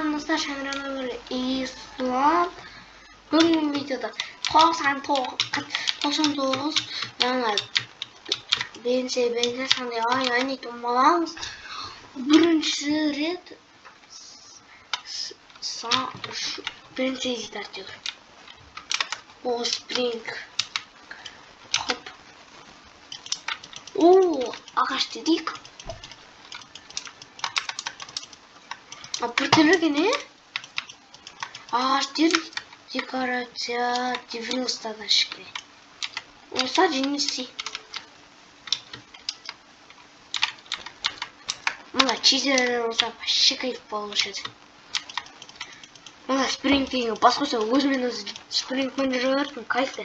армысыздар, Шаңырағына бір Ислам. Бүгінгі видеода 99 жаңа бензе сандай ойнайтын боламыз. Бірінші рет бензе тартıyor. O spring. Hop. Oo, ağaç dedik. Определили не? Ağaçlar dekorasyon 90'dan çıkıyor. Olsa cinsi. Мына чизер olsa вообще кайф получит. Мына спрингтің басқасы өзімен өзі спрингмен жүретін кайфты.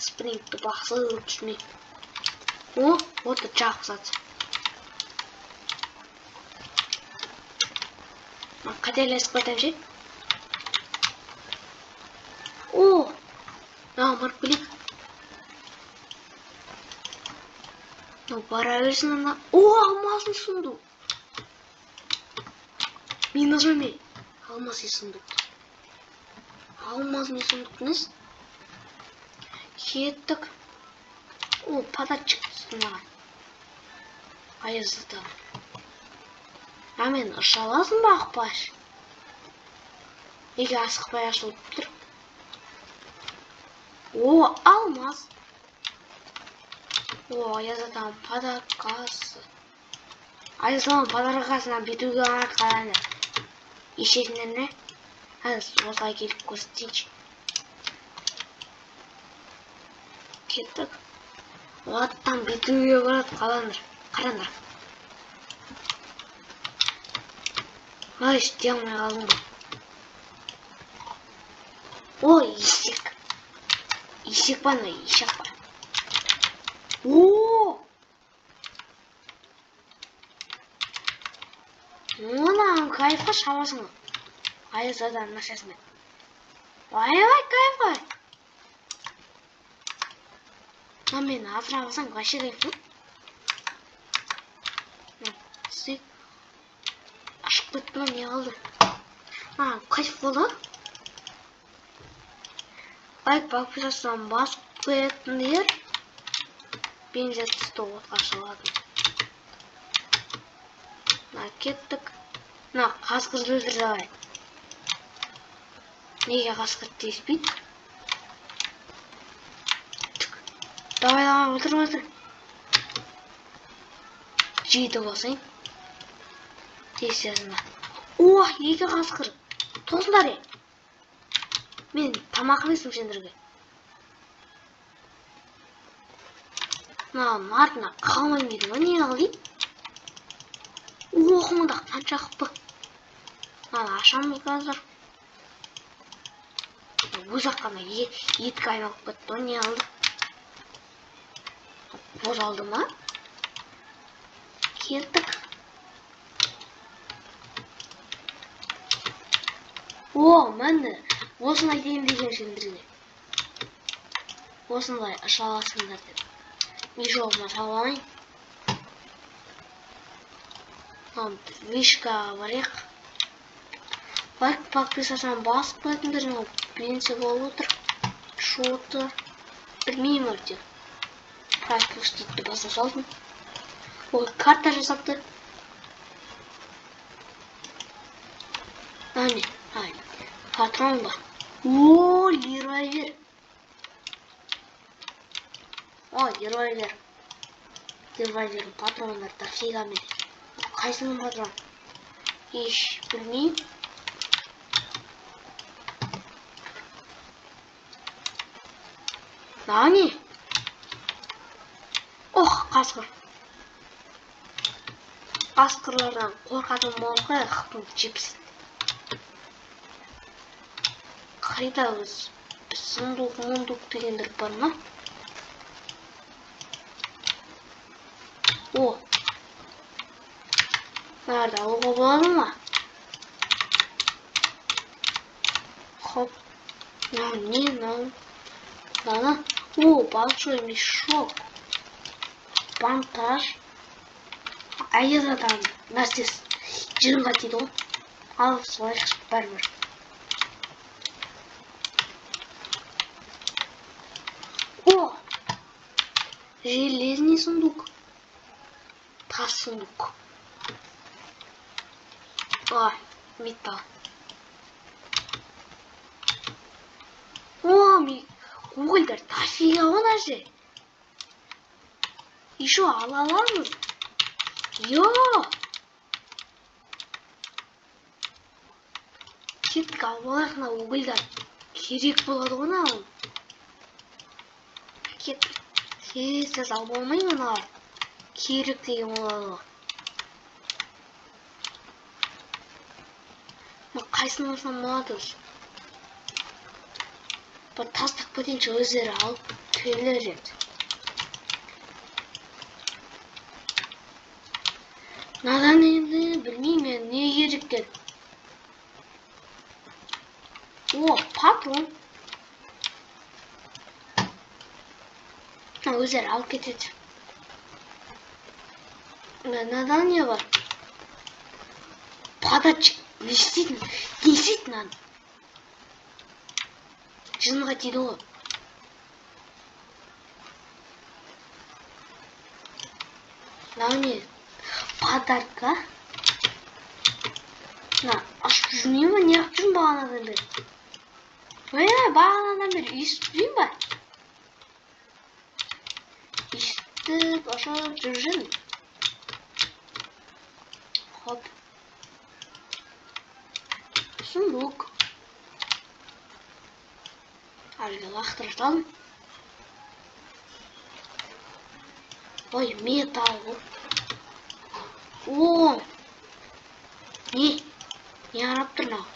Спрингті бақсылып түсмей. О, вот это жақсат. Қателесіп кетем ше. О, барып келейік. Бара берсін ана. О, алмасын сундук. Мен нажимай. Алмазный сундук. Алмазный сундук емес. Кеттік. О, податчик маған. Аяздыда. Мен ұша аласың ба ақпаш? Неге асықпай ашылып тұр? О, алмаз. О, Аяздыдан подаркасы. Аяздыдан подаркасына бетуге артқаланды. Ешетінен не? Осылай келіп көрсетейінші. Кеттік. Оттан бетуге барады қаланыр. Қараныр. Ай, істей алмай қалдым ба. О, есек. Есек ба, ешек ба. О! Онан кайфа шабасың. Аязадан нашасымен. Бай-бай кайфа. Мен азырақ алсаң вообще кайфы. Сөйт. Ашық кетті ма, не қалды? Кайф болды. Лайк подписаться басып қоятындар. Бензетті отқа шалады. Кеттік. Қасқыр өлтір давай. Неге қасқыр теспейді? Давай, өлтір. Жейді болсайын. Тестерін ба. О, екі қасқыр. Тоқсындар е. Мен тамақ бесім сендірге. Артына қалмайым дейді. Не қалды? Оқымында қанша қыппы. Ашамыз қазір. Өз аққана етке айналып кетті. Не алды? Боз алды ма? Кеттік. О, мәнді. Осын айтайым деген сендірге. Осындай ұша аласыңдар деп. Мешоғыма салайын. Вишка барайық. Лайк подписаться басып қоятындар. Бенсе болып отыр. Шоты. Білмеймін өрте. Пропустить баса салдым. Ой, карта жасапты. Патрон ба. О, револьвер. О, револьвер. Револьвер патрондар дофига мен. Қайсының патрон? Еш білмеймін. Не? Ох, қасқыр. Қасқырлардан қорқатын болмай қыпын чипс. Қайда өз сұндық дегендер бар ма? О! Нарда алуға болады ма? Хоп. О, большой мешок. Бантаж. Аяз адам нәрсес жырынға тиді ғой. Ал солай шықты бәрібір. О! Железный сундук. Тас сундук. А, металл. О, угольдар дофига мына же. Еще ала аламыз. Йо! Кеттік алып алайық мына угольдар. Керек болады ғой мынау. Кеттік. Тез алып болмай мына. Керек деген болады ғой. Қайсыны алсам болады өзі. Бір тастық көтенше өздері алып келер еді. Надан енді білмеймін не керек екен. О, патрон. Өздері алып кетеді. Надан не бар? Податчик. Не істейтін? Не істейтін аны? Жынға тиді ғой. Мынау не? Подарка? На, ашып жүрмей ма? Не қып жүрмін бағанадан бері? Бағанадан бері естіп ба? Естіп, ашып жүрмін. Хоп. Сундук. Әлгі лақтырталым. Ой, металл ғой. О! Не арап тұр мынау?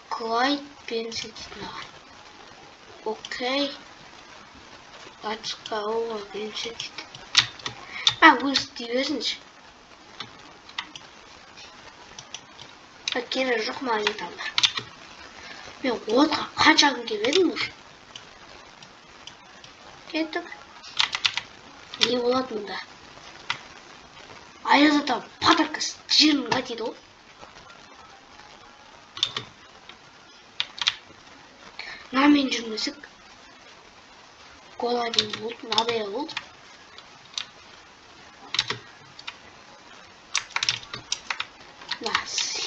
Клайд пенсил дейді маған. Окей. Ачыққа оға пенсил дейді. Өзі дей берсінші. Керек жоқ ма металдар. Мен отқа қанша күн келмедім уже. Кеттік. Не болады мұнда? Аяз-ата подарка жирнға тиді ғой. Намен жүрмесік. Голоден болды, надая болды.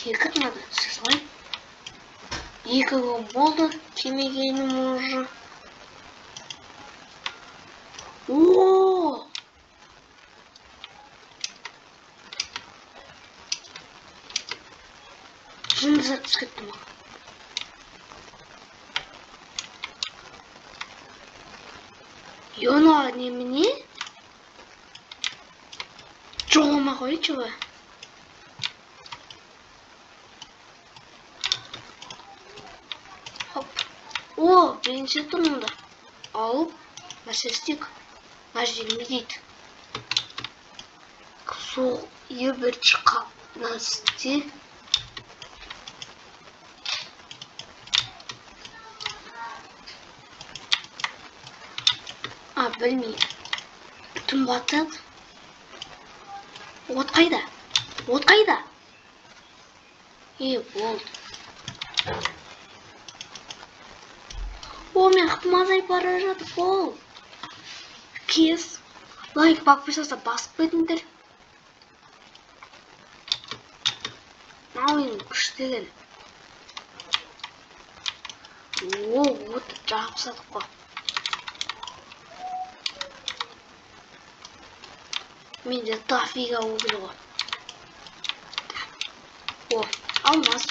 Секір надо, солай. 2 күн болды, кемегенім уже. О! Жынды зат түскетті ма? Йоно немене? Жоғыма қойшы ба? О, бірінші тұрмында. Алып, мәсестік. Мәжден не дейді? Сол ебір шыққа мәсесте. Білмейді. Түн батады. От қайда? От қайда? Болды. О, мен қыпым азайып бара жатып ол. Кез. Лайк подписаться басып кетіңдер. Ойын күштеген. О, от жағып садық қой. Менде дофига уголь ғой. О, алмаз.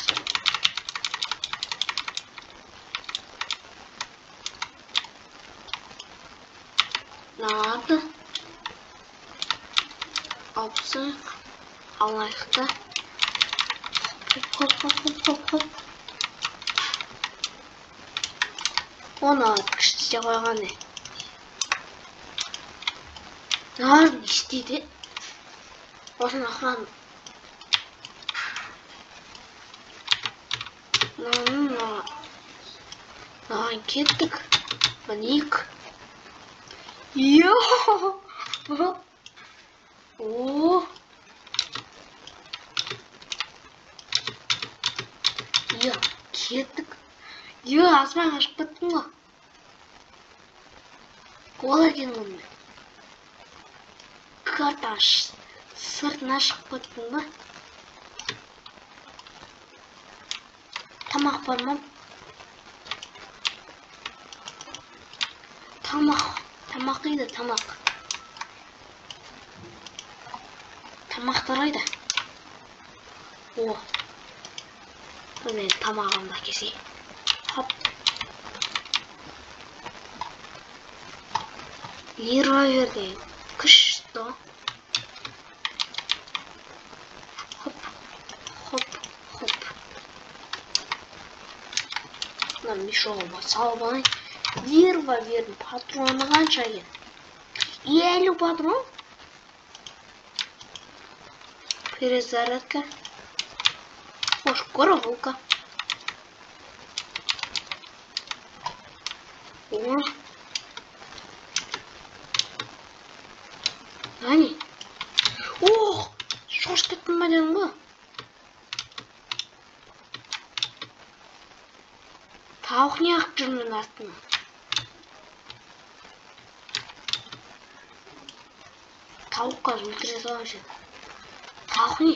Надо. Алпсық. Алайықта. Хоп. Оны күшті қойғаны. Не істейді? Осыны ақыран. Наған кеттік. Мінейік. О! Кеттік. Асман ашып кеттің ғой. Ол екен оны. Карта сыртына шығып кеттің ба? Тамақ бар ма? Тамақ дейді, тамақ. Тамақтар қайда? О. Мен тамағымды кесейін. Хоп. Леруа күшті. Хоп. Мына мешогыма салып алайын. Леруа патроны қанша екен? 50 патрон? Перезарядка. Коровулка. О. Ани. Ох, шошып кеттім ба дедің ғой. Тауық не ақ жүрмін астына. Тауыққа өлтіре саламын. Тауық не?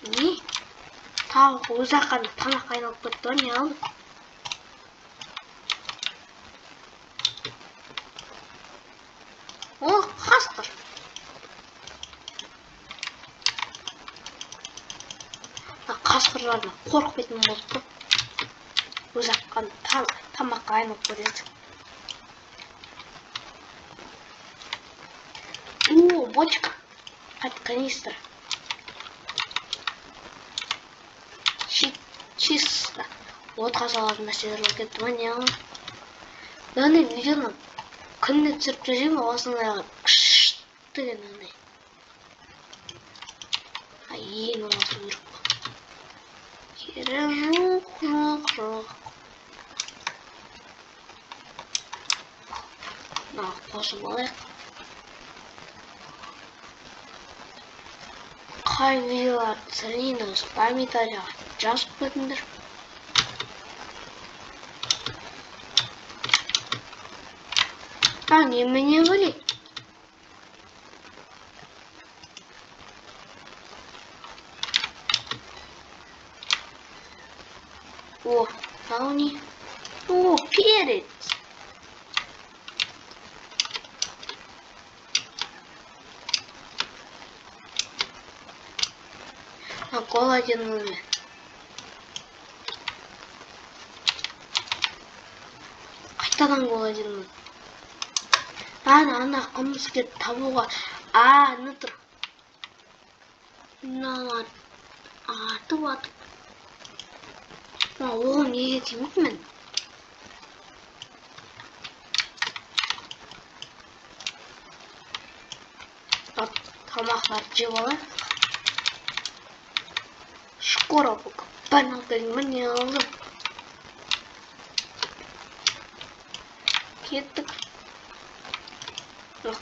Не? Тауық өз аққанда тамақ айналып кетті, не алды? О, қасқыр. Қасқырлардан қорқпайтын болды. Өз аққанда тамаққа айналып кетеді. О, бочка. Канистра. Чисто. Отқа салатын нәрселер болып кетті ма, не алды? Яғни видеоны күнде түсіріп жүрейін, осындайға күшті деген. Ең оласы өрік. Кері жоқ. Қосып алайық. Қай видеоларды түсірейін, комментарияға жазып кетіңдер. Немене білей? О, мынау не? О, перец. Голоден. Қайтадан голоден. Ана қымызге табуға. Не тұр? Мыналар атып. Оғым неге тимейді мен? Тамақтар жеп алайық. Коровулка. Мне алды. Кеттік.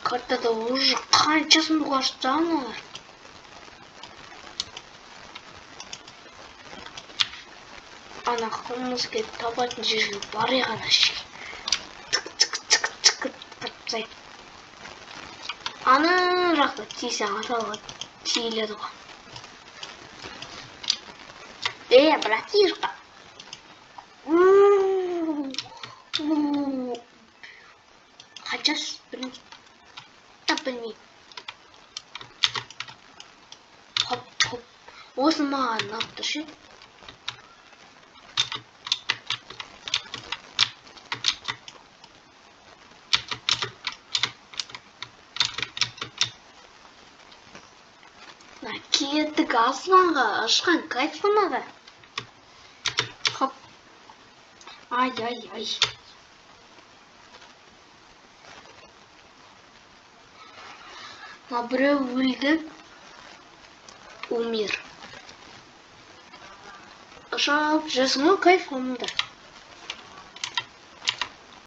Картада уже қаншасын бұғашты аналар. Ана қымызге табатын жерге бары ғана шей. Тік тапсай. Ана жақта тисе аталға тиіледі ғой. Братишка. Қаншасы білмеймін. Хоп. Осы маған нақты ше. Кеттік асманға ашқан кайфынаға. Хоп. Ай. Біреу өлді. Умер. Ашап жасыңа кайф онда.